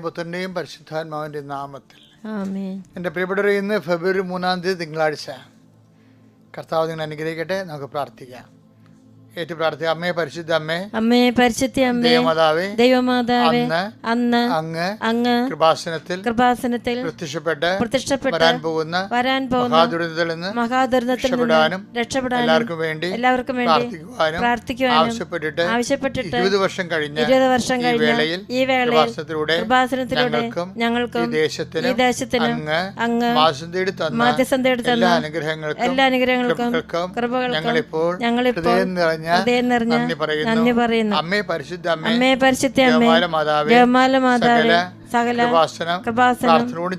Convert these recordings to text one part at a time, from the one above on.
പുത്രന്റെയും പരിശുദ്ധാത്മാവിന്റെ നാമത്തിൽ ആമേൻ. എൻ്റെ പ്രിയപ്പെട്ടവരെ, ഇന്ന് ഫെബ്രുവരി 3 തിങ്കളാഴ്ച. കർത്താവ് നിങ്ങൾ അനുഗ്രഹിക്കട്ടെ. നമുക്ക് പ്രാർത്ഥിക്കാം. ഏറ്റു പ്രാർത്ഥിക്കാം. അമ്മേ, പരിശുദ്ധ അമ്മേ, അമ്മേ, പരിശുദ്ധ അമ്മേ, ദൈവമാതാവേ, ദൈവമാതാവേ, അന്ന് അങ്ങ് കൃപാസനത്തിൽ പ്രത്യക്ഷപ്പെട്ട് വരാൻ പോകുന്ന മഹാദുരന്തത്തിൽ നിന്ന് രക്ഷപ്പെടാനും എല്ലാവർക്കും വേണ്ടി പ്രാർത്ഥിക്കുവാനും ആവശ്യപ്പെട്ടിട്ട് 20 വർഷം കഴിഞ്ഞ ഈ വേളയിൽ കൃപാസനത്തിലൂടെ ഞങ്ങൾക്കും ഈ ദേശത്തിനും അങ്ങ് മാധ്യസ്ഥം തേടി തന്ന എല്ലാ അനുഗ്രഹങ്ങൾക്കും കൃപകൾക്കും ഞങ്ങളിപ്പോൾ നന്ദി പറയുന്നു. അമ്മേ, പരിശുദ്ധ അമ്മേ, ജപമാല മാതാവേ, സകല പ്രാർത്ഥനയോട്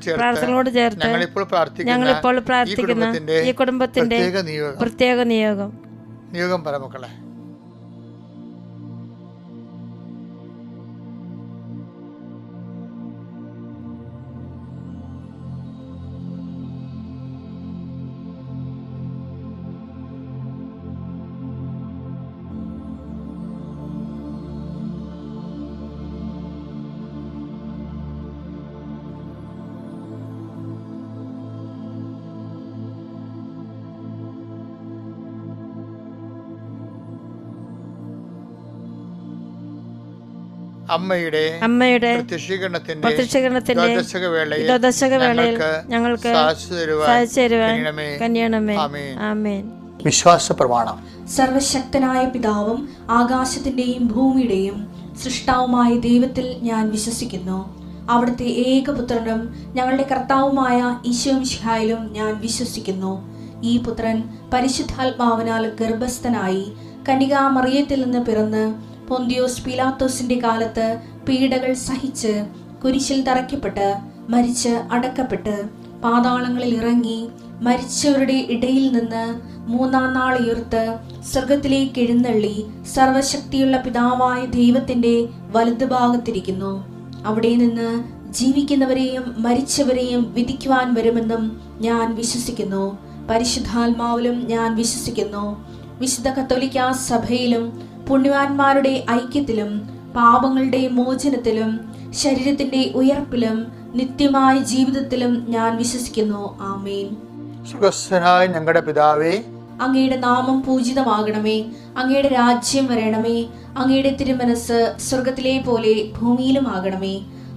ചേർത്ത് ഞങ്ങളിപ്പോൾ പ്രാർത്ഥിക്കുന്ന ഈ കുടുംബത്തിന്റെ പ്രത്യേക നിയോഗം പരമക്കളെ. അമ്മയുടെ പ്രത്യക്ഷീകരണത്തിന്റെ വേളയിൽ ഞങ്ങൾക്ക് കനിയണമേ. ആമേൻ. വിശ്വാസ പ്രമാണം. സർവശക്തനായ പിതാവും ആകാശത്തിന്റെയും ഭൂമിയുടെയും സൃഷ്ടാവുമായ ദൈവത്തിൽ ഞാൻ വിശ്വസിക്കുന്നു. അവിടുത്തെ ഏകപുത്രനും ഞങ്ങളുടെ കർത്താവുമായ ഈശോ മിശിഹായിലും ഞാൻ വിശ്വസിക്കുന്നു. ഈ പുത്രൻ പരിശുദ്ധാത്മാവിനാൽ ഗർഭസ്ഥനായി കന്യകാമറിയത്തിൽ നിന്ന് പിറന്ന് പൊന്തിയോസ് പീലാത്തോസിന്റെ കാലത്ത് പീഡകൾ സഹിച്ച് കുരിശിൽ തറയ്ക്കപ്പെട്ട് മരിച്ച് അടക്കപ്പെട്ട് പാതാളങ്ങളിൽ ഇറങ്ങി മരിച്ചവരുടെ ഇടയിൽ നിന്ന് 3-ാം നാൾ ഉയർത്ത് സ്വർഗത്തിലേക്ക് എഴുന്നള്ളി സർവശക്തിയുള്ള പിതാവായ ദൈവത്തിന്റെ വലതുഭാഗത്തിരിക്കുന്നു. അവിടെ നിന്ന് ജീവിക്കുന്നവരെയും മരിച്ചവരെയും വിധിക്കുവാൻ വരുമെന്നും ഞാൻ വിശ്വസിക്കുന്നു. പരിശുദ്ധാത്മാവിലും ഞാൻ വിശ്വസിക്കുന്നു. വിശുദ്ധ കത്തോലിക്കാ സഭയിലും പുണ്യവാന്മാരുടെ ഐക്യത്തിലും പാപങ്ങളുടെ മോചനത്തിലും ശരീരത്തിന്റെ ഉയർപ്പിലും നിത്യമായ ജീവിതത്തിലും ഞാൻ വിശ്വസിക്കുന്നു. ആമേൻ. സ്വർഗ്ഗസ്ഥനായ ഞങ്ങളുടെ പിതാവേ, അങ്ങയുടെ നാമം പൂജിതമാകണമേ. അങ്ങയുടെ രാജ്യം വരണമേ. അങ്ങയുടെ തിരുമനസ് സ്വർഗത്തിലെ പോലെ ഭൂമിയിലും ആകണമേ.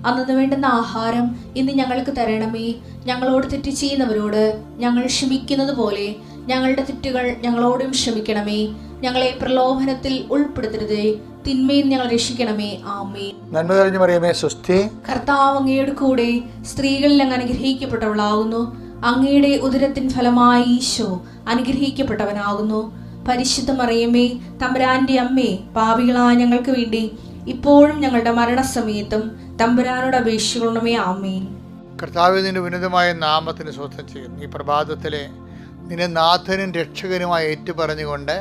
അന്നു വേണ്ടുന്ന ആഹാരം ഇന്ന് ഞങ്ങൾക്ക് തരണമേ. ഞങ്ങളോട് തെറ്റ് ചെയ്യുന്നവരോട് ഞങ്ങൾ ക്ഷമിക്കുന്നത് പോലെ ഞങ്ങളുടെ തെറ്റുകൾ ഞങ്ങളോടും ക്ഷമിക്കണമേ. ഞങ്ങളെ പ്രലോഭനത്തിൽ ഉൾപ്പെടുത്തരുതേ, തിന്മയിൽ ഞങ്ങൾ രക്ഷിക്കണമേ. ആമേൻ. നന്മ നിറഞ്ഞ മറിയമേ, സ്വസ്തി. കർത്താവ് അങ്ങയുടെ കൂടെ സ്ത്രീകളിൽ അങ്ങ് അനുഗ്രഹിക്കപ്പെട്ടവളാകുന്നു. അങ്ങയുടെ ഉദരത്തിൻ ഫലമായി ഈശോ അനുഗ്രഹിക്കപ്പെട്ടവനാകുന്നു. പരിശുദ്ധ മറിയമേ, തമ്പുരാന്റെ അമ്മേ, പാപികളായ ഞങ്ങൾക്ക് വേണ്ടി ഇപ്പോഴും ഞങ്ങളുടെ മരണസമയത്തും തമ്പുരാനോട് അപേക്ഷിക്കണമേ. ആമേൻ. കർത്താവേ, നിന്റെ ഉന്നതമായ നാമത്തിന് സ്വസ്ഥം ചെയ്യുന്നു. ഈ പ്രഭാതത്തിലെ നിന്നെ നാഥനും രക്ഷകനുമായി ഏറ്റുപറഞ്ഞുകൊണ്ട്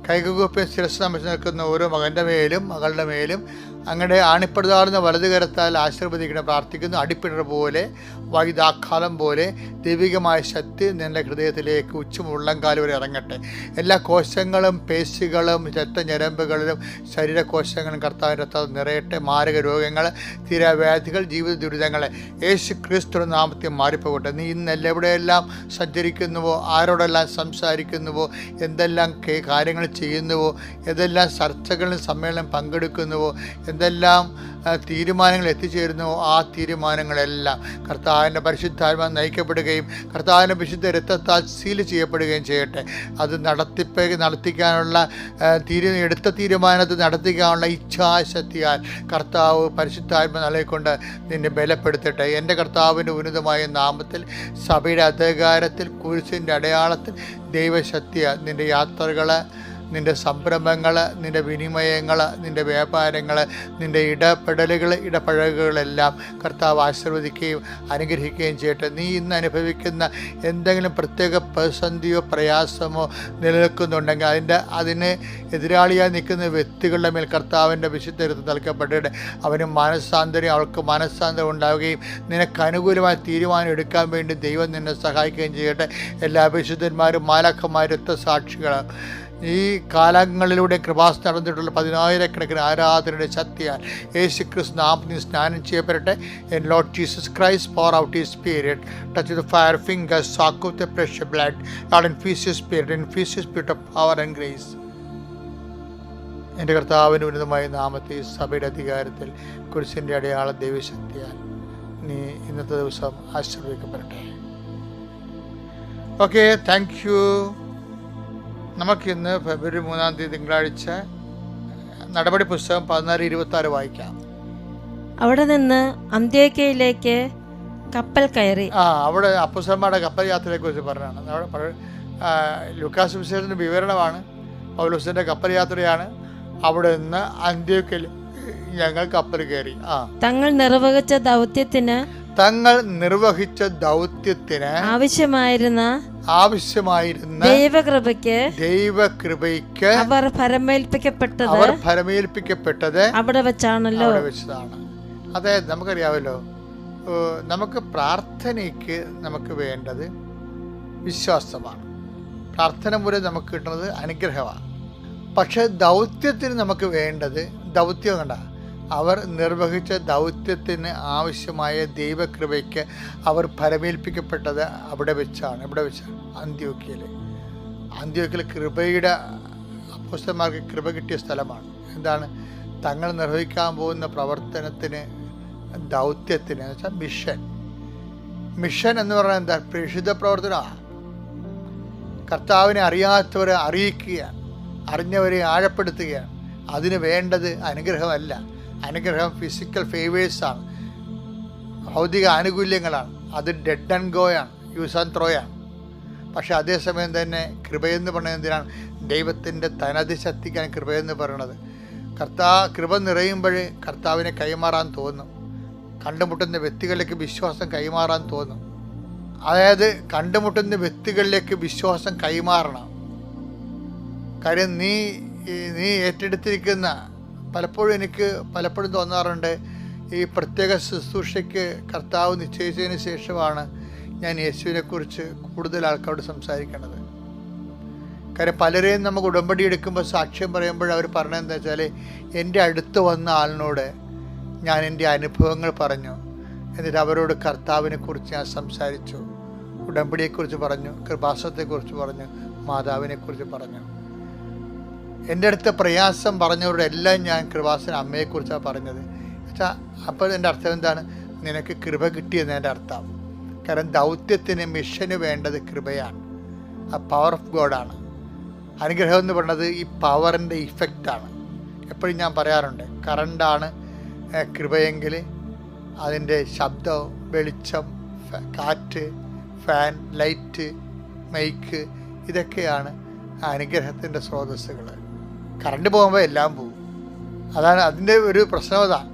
കൈകുപ്പി ശിരസ് നമിച്ച് നിൽക്കുന്ന ഓരോ മകൻ്റെ മേലും മകളുടെ മേലും അങ്ങയുടെ ആണിപ്പെടുതാടുന്ന വലതു കരത്താൽ ആശീർവദിക്കണം പ്രാർത്ഥിക്കുന്നു. അടിപ്പിടർ പോലെ വൈദാക്കാലം പോലെ ദൈവികമായ ശക്തി നിന്റെ ഹൃദയത്തിലേക്ക് ഉച്ചമുള്ളംകാല് വരെ ഇറങ്ങട്ടെ. എല്ലാ കോശങ്ങളും പേശികളും രക്തഞരമ്പുകളിലും ശരീരകോശങ്ങളും കർത്താവിൻ്റെ രക്തം നിറയട്ടെ. മാരക രോഗങ്ങൾ, തീരാവ്യാധികൾ, ജീവിത ദുരിതങ്ങൾ യേശു ക്രിസ്തു നാമത്തിൽ മാറിപ്പോകട്ടെ. നീ ഇന്ന് എവിടെയെല്ലാം സഞ്ചരിക്കുന്നുവോ, ആരോടെല്ലാം സംസാരിക്കുന്നുവോ, എന്തെല്ലാം കാര്യങ്ങൾ ചെയ്യുന്നുവോ, ഏതെല്ലാം ചർച്ചകളിലും സമ്മേളനം പങ്കെടുക്കുന്നുവോ, എന്തെല്ലാം തീരുമാനങ്ങൾ എത്തിച്ചേരുന്നുവോ, ആ തീരുമാനങ്ങളെല്ലാം കർത്താവിൻ്റെ പരിശുദ്ധാത്മാവ് നയിക്കപ്പെടുകയും കർത്താവിൻ്റെ വിശുദ്ധ രക്തത്താൽ സീൽ ചെയ്യപ്പെടുകയും ചെയ്യട്ടെ. അത് നടത്തിക്കാനുള്ള എടുത്ത തീരുമാനത്തിൽ നടത്തിക്കാനുള്ള ഇച്ഛാശക്തിയാൽ കർത്താവ് പരിശുദ്ധാത്മ നൽകിക്കൊണ്ട് നിന്നെ ബലപ്പെടുത്തട്ടെ. എൻ്റെ കർത്താവിൻ്റെ ഉന്നതമായ നാമത്തിൽ സഭയുടെ അധികാരത്തിൽ കുരിശിൻ്റെ അടയാളത്തിൽ ദൈവശക്തിയാൽ നിൻ്റെ യാത്രകൾ, നിൻ്റെ സംരംഭങ്ങൾ, നിൻ്റെ വിനിമയങ്ങൾ, നിൻ്റെ വ്യാപാരങ്ങൾ, നിൻ്റെ ഇടപഴകുകളെല്ലാം കർത്താവ് ആശീർവദിക്കുകയും അനുഗ്രഹിക്കുകയും ചെയ്യട്ടെ. നീ ഇന്ന് അനുഭവിക്കുന്ന എന്തെങ്കിലും പ്രത്യേക പ്രതിസന്ധിയോ പ്രയാസമോ നിലനിൽക്കുന്നുണ്ടെങ്കിൽ അതിന് എതിരാളിയായി നിൽക്കുന്ന വ്യക്തികളുടെ മേൽ കർത്താവിൻ്റെ വിശുദ്ധ നൽകപ്പെട്ടിട്ട് അവന് അവൾക്ക് മനസ്സാന്തരം ഉണ്ടാവുകയും നിനക്ക് അനുകൂലമായ തീരുമാനം എടുക്കാൻ വേണ്ടി ദൈവം നിന്നെ സഹായിക്കുകയും ചെയ്യട്ടെ. എല്ലാ വിശുദ്ധന്മാരും മാലാഖമാരും രക്തസാക്ഷികൾ ഈ കാലങ്ങളിലൂടെ കൃപാസനം നടന്നിട്ടുള്ള 10,000-കണക്കിന് ആരാധനയുടെ ശക്തിയാൽ യേശു ക്രിസ്തു നാമത്തിൽ സ്നാനം ചെയ്യപ്പെടട്ടെ. In Lord Jesus Christ, pour out His Spirit, touch the fire fingers, soak with the precious blood. Lord, infuse His Spirit, infuse His Spirit of power and grace. എൻ്റെ കർത്താവിന് ഉന്നതമായ നാമത്തിൽ സഭയുടെ അധികാരത്തിൽ കുരിശിൻ്റെ അടയാള ദൈവശക്തിയാൽ നീ ഇന്നത്തെ ദിവസം ആശീർവദിക്കപ്പെടട്ടെ. Okay, thank you. നമുക്കിന്ന് ഫെബ്രുവരി 3-ാം തീയതി തിങ്കളാഴ്ച നടപടി പുസ്തകം 14:26 വായിക്കാം. അവിടെ നിന്ന് അന്ത്യോക്യയിലേക്ക് കപ്പൽ കയറി. അവിടെ അപ്പോസ്തലന്മാരുടെ കപ്പൽ യാത്രയെ കുറിച്ച് പറഞ്ഞാണ്. ലൂക്കാസ് സുവിശേഷത്തിൻ്റെ വിവരണമാണ്. പൗലോസിൻ്റെ കപ്പൽ യാത്രയാണ്. അവിടെ നിന്ന് അന്ത്യോക്യയിൽ ഞങ്ങൾ കപ്പൽ കയറി. തങ്ങൾ നിർവഹിച്ച ദൗത്യത്തിന് ആവശ്യമായിരുന്ന ദൈവകൃപയ്ക്ക് അവർ ഫലമേൽപ്പിക്കപ്പെട്ടത് അവിടെ വെച്ചാണല്ലോ. അതായത് നമുക്കറിയാമല്ലോ, നമുക്ക് പ്രാർത്ഥനയ്ക്ക് നമുക്ക് വേണ്ടത് വിശ്വാസമാണ്. പ്രാർത്ഥന മൂലം നമുക്ക് കിട്ടുന്നത് അനുഗ്രഹമാണ്. പക്ഷെ ദൗത്യത്തിന് നമുക്ക് വേണ്ടത് ദൗത്യം കണ്ട അവർ നിർവഹിച്ച ദൗത്യത്തിന് ആവശ്യമായ ദൈവകൃപയ്ക്ക് അവർ ഫലമേൽപ്പിക്കപ്പെട്ടത് അവിടെ വെച്ചാണ്. അന്ത്യോക്യയിൽ കൃപയുടെ അപ്പോസ്തലന്മാർക്ക് കൃപ കിട്ടിയ സ്ഥലമാണ്. എന്താണ്? തങ്ങൾ നിർവഹിക്കാൻ പോകുന്ന പ്രവർത്തനത്തിന്, ദൗത്യത്തിന് എന്ന് വെച്ചാൽ മിഷൻ എന്ന് പറഞ്ഞാൽ എന്താ? പ്രേക്ഷിത പ്രവർത്തനമാണ്. കർത്താവിനെ അറിയാത്തവരെ അറിയിക്കുകയാണ്, അറിഞ്ഞവരെ ആഴപ്പെടുത്തുകയാണ്. അതിന് വേണ്ടത് അനുഗ്രഹമല്ല. അനുഗ്രഹം ഫിസിക്കൽ ഫേവേഴ്സാണ്, ഭൗതിക ആനുകൂല്യങ്ങളാണ്. അത് ഡെഡ് ആൻഡ് ഗോയാണ്, യൂസ് ആൻഡ് ത്രോയാണ്. പക്ഷെ അതേസമയം തന്നെ കൃപയെന്ന് പറയുന്നത് എന്തിനാണ്? ദൈവത്തിൻ്റെ തനത് ശക്തിക്കാണ് കൃപയെന്ന് പറയുന്നത്. കൃപ നിറയുമ്പോൾ കർത്താവിനെ കൈമാറാൻ തോന്നും. കണ്ടുമുട്ടുന്ന വ്യക്തികളിലേക്ക് വിശ്വാസം കൈമാറാൻ തോന്നും. അതായത് കണ്ടുമുട്ടുന്ന വ്യക്തികളിലേക്ക് വിശ്വാസം കൈമാറണം. കാര്യം നീ ഏറ്റെടുത്തിരിക്കുന്ന, പലപ്പോഴും തോന്നാറുണ്ട്, ഈ പ്രത്യേക ശുശ്രൂഷയ്ക്ക് കർത്താവ് നിശ്ചയിച്ചതിന് ശേഷമാണ് ഞാൻ യേശുവിനെക്കുറിച്ച് കൂടുതൽ ആൾക്കാരോട് സംസാരിക്കുന്നത്. കാര്യം പലരെയും നമുക്ക് ഉടമ്പടി എടുക്കുമ്പോൾ സാക്ഷ്യം പറയുമ്പോൾ അവർ പറഞ്ഞതെന്താ വെച്ചാൽ, എൻ്റെ അടുത്ത് വന്ന ആളിനോട് ഞാൻ എൻ്റെ അനുഭവങ്ങൾ പറഞ്ഞു, എന്നിട്ട് അവരോട് കർത്താവിനെക്കുറിച്ച് ഞാൻ സംസാരിച്ചു, ഉടമ്പടിയെക്കുറിച്ച് പറഞ്ഞു, കൃപാസനത്തെക്കുറിച്ച് പറഞ്ഞു, മാതാവിനെക്കുറിച്ച് പറഞ്ഞു. എൻ്റെ അടുത്ത് പ്രയാസം പറഞ്ഞവരുടെ എല്ലാം ഞാൻ കൃപാസന അമ്മയെക്കുറിച്ചാണ് പറഞ്ഞത്. വെച്ചാൽ അപ്പോൾ എൻ്റെ അർത്ഥം എന്താണ്? നിനക്ക് കൃപ കിട്ടിയെന്ന് എൻ്റെ അർത്ഥം. കാരണം ദൗത്യത്തിന്, മിഷന് വേണ്ടത് കൃപയാണ്. ആ പവർ ഓഫ് ഗോഡാണ്. അനുഗ്രഹം എന്ന് പറയുന്നത് ഈ പവറിൻ്റെ ഇഫക്റ്റാണ്. എപ്പോഴും ഞാൻ പറയാറുണ്ട്, കറണ്ടാണ് കൃപയെങ്കിൽ അതിൻ്റെ ശബ്ദം, വെളിച്ചം, കാറ്റ്, ഫാൻ, ലൈറ്റ്, മൈക്ക്, ഇതൊക്കെയാണ് അനുഗ്രഹത്തിൻ്റെ സ്രോതസ്സുകൾ. കറണ്ട് പോകുമ്പോൾ എല്ലാം പോകും. അതാണ് അതിൻ്റെ ഒരു പ്രശ്നം. അതാണ്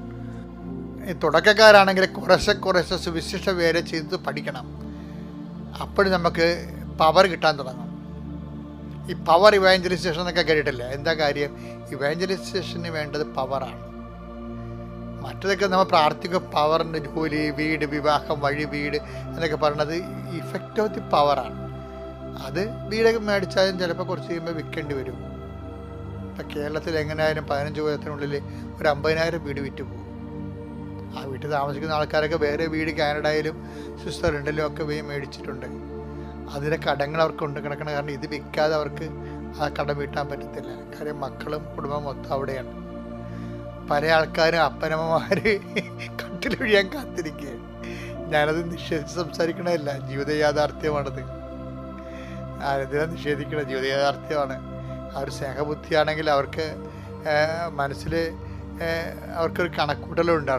ഈ തുടക്കക്കാരാണെങ്കിൽ കുറേശ്ശെ സുവിശേഷ വേല ചെയ്ത് പഠിക്കണം. അപ്പോൾ നമുക്ക് പവർ കിട്ടാൻ തുടങ്ങും. ഈ പവർ ഇവാഞ്ചലൈസേഷൻ എന്നൊക്കെ കേട്ടിട്ടില്ലേ? എന്താ കാര്യം? ഇവാഞ്ചലൈസേഷന് വേണ്ടത് പവറാണ്. മറ്റതൊക്കെ നമ്മൾ പ്രാർത്ഥിക്കുക പവറിൻ്റെ, ജോലി, വീട്, വിവാഹം, വഴി, വീട് എന്നൊക്കെ പറയുന്നത് ഇഫക്റ്റ് ഓഫ് ദി പവറാണ്. അത് വീടൊക്കെ മേടിച്ചാലും ചിലപ്പോൾ കുറച്ച് കഴിയുമ്പോൾ വിൽക്കേണ്ടി വരും. ഇപ്പം കേരളത്തിൽ എങ്ങനെയായാലും 15 കൊല്ലത്തിനുള്ളിൽ ഒരു 50,000 വീട് വിറ്റ് പോകും. ആ വീട്ടിൽ താമസിക്കുന്ന ആൾക്കാരൊക്കെ വേറെ വീട് കാനഡയിലും സ്വിറ്റ്സർലൻഡിലും ഒക്കെ പോയി മേടിച്ചിട്ടുണ്ട്. അതിൻ്റെ കടങ്ങൾ അവർക്കുണ്ട് കിടക്കണം. കാരണം ഇത് വിൽക്കാതെ അവർക്ക് ആ കടം വീട്ടാൻ പറ്റത്തില്ല. കാര്യം മക്കളും കുടുംബം മൊത്തം അവിടെയാണ്. പല ആൾക്കാരും അപ്പനമ്മമാർ കട്ടിലൊഴിയാൻ കാത്തിരിക്കുകയാണ്. ഞാനത് നിഷേധിച്ച് സംസാരിക്കണമല്ല, ജീവിത യാഥാർത്ഥ്യമാണത്. ആരെന്തിനാ നിഷേധിക്കണം? ജീവിത യാഥാർത്ഥ്യമാണ്. ആ ഒരു സ്നേഹബുദ്ധിയാണെങ്കിൽ അവർക്ക് മനസ്സിൽ അവർക്കൊരു കണക്കൂട്ടലുണ്ട്.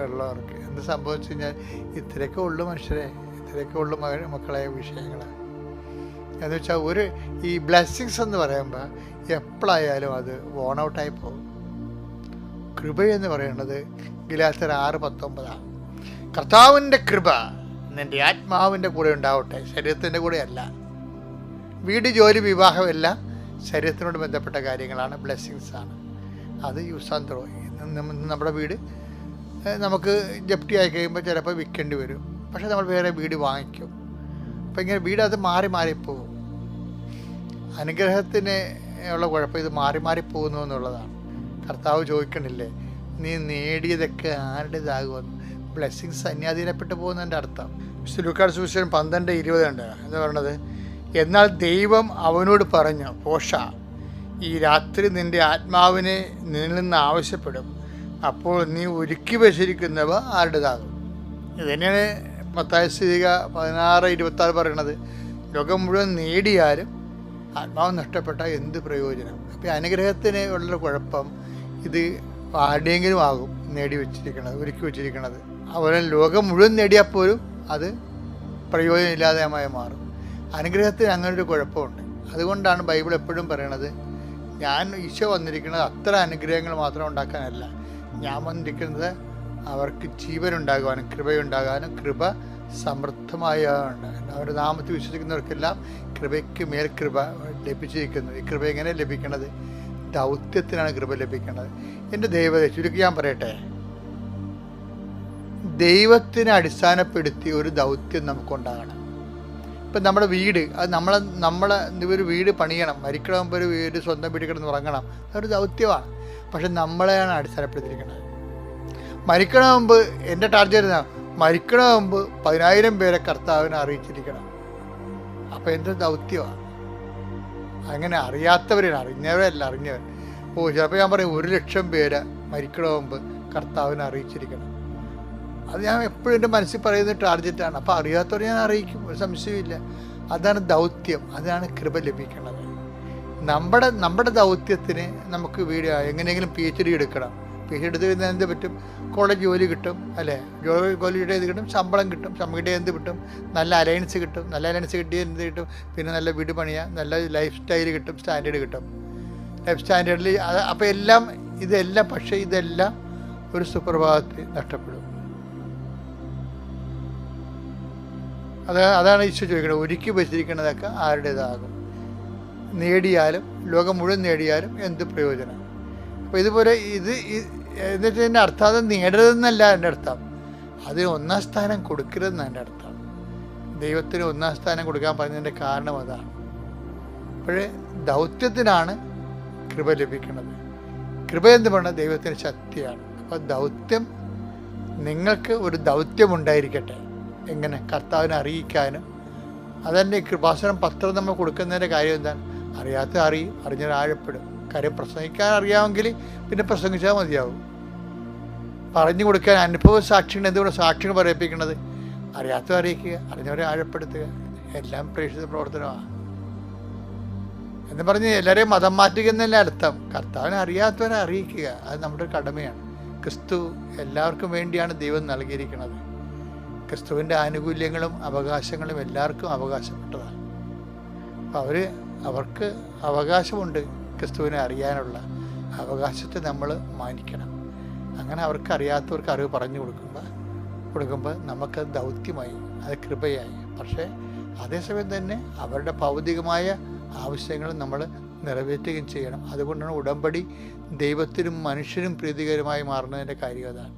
ഉള്ളവർക്ക് എന്ത് സംഭവിച്ചു കഴിഞ്ഞാൽ ഇത്രയൊക്കെ ഉള്ളു മനുഷ്യരെ, ഇത്രയൊക്കെ ഉള്ളു മക്കളെ വിഷയങ്ങൾ എന്ന് വെച്ചാൽ ഈ ബ്ലെസ്സിങ്സ് എന്ന് പറയുമ്പോൾ എപ്പോഴായാലും അത് വോൺ ഔട്ടായി പോകും. കൃപയെന്ന് പറയുന്നത് ഗലാത്യർ 6:19 കർത്താവിൻ്റെ കൃപ നിൻ്റെ ആത്മാവിൻ്റെ കൂടെ ഉണ്ടാവട്ടെ, ശരീരത്തിൻ്റെ കൂടെ അല്ല. വീട്, ജോലി, വിവാഹം എല്ലാം ശരീരത്തിനോട് ബന്ധപ്പെട്ട കാര്യങ്ങളാണ്, ബ്ലെസ്സിങ്സാണ്. അത് യൂസ് ആൻഡ് ത്രോ. നമ്മുടെ വീട് നമുക്ക് ജപ്തി ആയി കഴിയുമ്പോൾ ചിലപ്പോൾ വിൽക്കേണ്ടി വരും. പക്ഷേ നമ്മൾ വേറെ വീട് വാങ്ങിക്കും. അപ്പം ഇങ്ങനെ വീട് അത് മാറിപ്പോകും. അനുഗ്രഹത്തിന് ഉള്ള കുഴപ്പം ഇത് മാറി മാറി പോകുന്നു എന്നുള്ളതാണ്. കർത്താവ് ചോദിക്കണില്ലേ, നീ നേടിയതൊക്കെ ആരുടേതാകുമെന്ന്? ബ്ലെസ്സിങ്സ് അന്യാധീനപ്പെട്ടു പോകുന്നതിൻ്റെ അർത്ഥം. ലൂക്കായുടെ സുവിശേഷം 12:20 ഉണ്ട്. എന്താ പറയണത്? എന്നാൽ ദൈവം അവനോട് പറഞ്ഞു, പോഷ, ഈ രാത്രി നിൻ്റെ ആത്മാവിനെ നിന്നിൽ നിന്ന് ആവശ്യപ്പെടും, അപ്പോൾ നീ ഒരുക്കി വെച്ചിരിക്കുന്നവ ആരുടേതാകും. ഇതുതന്നെയാണ് മത്തായി 16:26 പറയണത്. ലോകം മുഴുവൻ നേടിയാലും ആത്മാവ് നഷ്ടപ്പെട്ടാൽ എന്ത് പ്രയോജനം? അപ്പോൾ അനുഗ്രഹത്തിന് ഉള്ളൊരു കുഴപ്പം ഇത് ആരുടെയെങ്കിലും ആകും നേടി വെച്ചിരിക്കണത്, ഒരുക്കി വെച്ചിരിക്കണത്. അതുപോലെ ലോകം മുഴുവൻ നേടിയാൽ പോലും അത് പ്രയോജനമില്ലാതെയായി മാറും. അനുഗ്രഹത്തിന് അങ്ങനൊരു കുഴപ്പമുണ്ട്. അതുകൊണ്ടാണ് ബൈബിൾ എപ്പോഴും പറയണത്, ഈശോ വന്നിരിക്കുന്നത് അത്ര അനുഗ്രഹങ്ങൾ മാത്രം ഉണ്ടാക്കാനല്ല, ഞാൻ വന്നിരിക്കുന്നത് അവർക്ക് ജീവനുണ്ടാകാനും കൃപയുണ്ടാകാനും, കൃപ സമൃദ്ധമായ അവരുടെ നാമത്തിൽ വിശ്വസിക്കുന്നവർക്കെല്ലാം കൃപയ്ക്ക് മേൽ കൃപ ലഭിച്ചിരിക്കുന്നു. ഈ കൃപ എങ്ങനെ ലഭിക്കണത്? ദൗത്യത്തിനാണ് കൃപ ലഭിക്കുന്നത്. എൻ്റെ ദൈവത്തെ ചുരുക്കി ഞാൻ പറയട്ടെ, ദൈവത്തിനെ അടിസ്ഥാനപ്പെടുത്തി ഒരു ദൗത്യം നമുക്കുണ്ടാകണം. ഇപ്പം നമ്മുടെ വീട്, അത് നമ്മളെ ഒരു വീട് പണിയണം, മരിക്കണമെങ്കിൽ ഒരു വീട് സ്വന്തം വീട് കിടന്ന് ഉറങ്ങണം, അതൊരു ദൗത്യമാണ്. പക്ഷെ നമ്മളെയാണ് അടിസ്ഥാനപ്പെടുത്തിയിരിക്കുന്നത്. മരിക്കണ മുമ്പ് എൻ്റെ ടാർഗറ്റ് മരിക്കണ മുമ്പ് 10,000 പേരെ കർത്താവിനെ അറിയിച്ചിരിക്കണം. അപ്പോൾ എൻ്റെ ദൗത്യമാണ്. അങ്ങനെ അറിയാത്തവരാണ്, അറിഞ്ഞവരല്ല, അറിഞ്ഞവർ. ചിലപ്പോൾ ഞാൻ പറയും 1,00,000 പേരെ മരിക്കണ മുമ്പ് കർത്താവിനെ അറിയിച്ചിരിക്കണം. അത് ഞാൻ എപ്പോഴും എൻ്റെ മനസ്സിൽ പറയുന്ന ടാർഗറ്റാണ്. അപ്പോൾ അറിയാത്തവരെ ഞാൻ അറിയിക്കും, ഒരു സംശയമില്ല. അതാണ് ദൗത്യം, അതാണ് കൃപ ലഭിക്കുന്നത്. നമ്മുടെ ദൗത്യത്തിന് നമുക്ക് എങ്ങനെയെങ്കിലും PhD എടുക്കണം. PhD എടുത്ത് കഴിഞ്ഞാൽ എന്ത് പറ്റും? കോളേജ് ജോലി കിട്ടും, അല്ലേ? ജോലിയുടെ ഇത് കിട്ടും, ശമ്പളം കിട്ടും, കിട്ടിയ എന്ത് കിട്ടും? നല്ല അലയൻസ് കിട്ടും. നല്ല അലയൻസ് കിട്ടിയ എന്ത് കിട്ടും? പിന്നെ നല്ല വീട് പണിയാ, നല്ല ലൈഫ് സ്റ്റൈൽ കിട്ടും, സ്റ്റാൻഡേർഡ് കിട്ടും. ലൈഫ് സ്റ്റാൻഡേർഡിൽ അപ്പോൾ ഇതെല്ലാം പക്ഷേ ഇതെല്ലാം ഒരു സുപ്രഭാതത്തിൽ നഷ്ടപ്പെടും. അതാണ് ഈശോ ചോദിക്കുന്നത്, ഒരുക്കി വെച്ചിരിക്കുന്നതൊക്കെ ആരുടേതാകും? നേടിയാലും ലോകം മുഴുവൻ നേടിയാലും എന്ത് പ്രയോജനം? അപ്പോൾ ഇതുപോലെ എന്നിട്ട് എൻ്റെ അർത്ഥം അത് നേടരുതെന്നല്ല എൻ്റെ അർത്ഥം, അതിന് 1-ാം സ്ഥാനം കൊടുക്കരുതെന്നാണ് എൻ്റെ അർത്ഥം. ദൈവത്തിന് 1-ാം സ്ഥാനം കൊടുക്കാൻ പറഞ്ഞതിൻ്റെ കാരണം അതാണ്. അപ്പോഴേ ദൗത്യത്തിനാണ് കൃപ ലഭിക്കുന്നത്. കൃപ എന്ന് പറഞ്ഞാൽ ദൈവത്തിന് ശക്തിയാണ്. അപ്പോൾ ദൗത്യം, നിങ്ങൾക്ക് ഒരു ദൗത്യമുണ്ടായിരിക്കട്ടെ. എങ്ങനെ? കർത്താവിനെ അറിയിക്കാനും. അതെന്നെ കൃപാസനം പത്രം നമ്മൾ കൊടുക്കുന്നതിൻ്റെ കാര്യം എന്താണ്? അറിയും, അറിഞ്ഞാൽ ആഴപ്പെടും. കാര്യം പ്രസംഗിക്കാൻ അറിയാമെങ്കിൽ പിന്നെ പ്രസംഗിച്ചാൽ മതിയാവും. പറഞ്ഞു കൊടുക്കാൻ അനുഭവ സാക്ഷികൾ, എന്തുകൊണ്ട് സാക്ഷികൾ പറയിപ്പിക്കുന്നത്? അറിയാത്തവരെ അറിയിക്കുക, അറിഞ്ഞവരെ ആഴപ്പെടുത്തുക, എല്ലാം പ്രേക്ഷിത പ്രവർത്തനമാണ് എന്ന് പറഞ്ഞ് എല്ലാവരെയും മതം മാറ്റുക എന്നല്ല അർത്ഥം. കർത്താവിനെ അറിയാത്തവരെ അറിയിക്കുക, അത് നമ്മുടെ കടമയാണ്. ക്രിസ്തു എല്ലാവർക്കും വേണ്ടിയാണ് ദൈവം നൽകിയിരിക്കുന്നത്. ക്രിസ്തുവിൻ്റെ ആനുകൂല്യങ്ങളും അവകാശങ്ങളും എല്ലാവർക്കും അവകാശപ്പെട്ടതാണ്. അപ്പോൾ അവർക്ക് അവകാശമുണ്ട്. ക്രിസ്തുവിനെ അറിയാനുള്ള അവകാശത്തെ നമ്മൾ മാനിക്കണം. അങ്ങനെ അവർക്ക് അറിയാത്തവർക്ക് അറിവ് പറഞ്ഞു കൊടുക്കുമ്പോൾ നമുക്ക് ദൗത്യമായി, അത് കൃപയായി. പക്ഷേ അതേസമയം തന്നെ അവരുടെ ഭൗതികമായ ആവശ്യങ്ങൾ നമ്മൾ നിറവേറ്റുകയും ചെയ്യണം. അതുകൊണ്ടാണ് ഉടമ്പടി ദൈവത്തിനും മനുഷ്യനും പ്രീതികരമായി മാറുന്നതിൻ്റെ കാര്യം അതാണ്.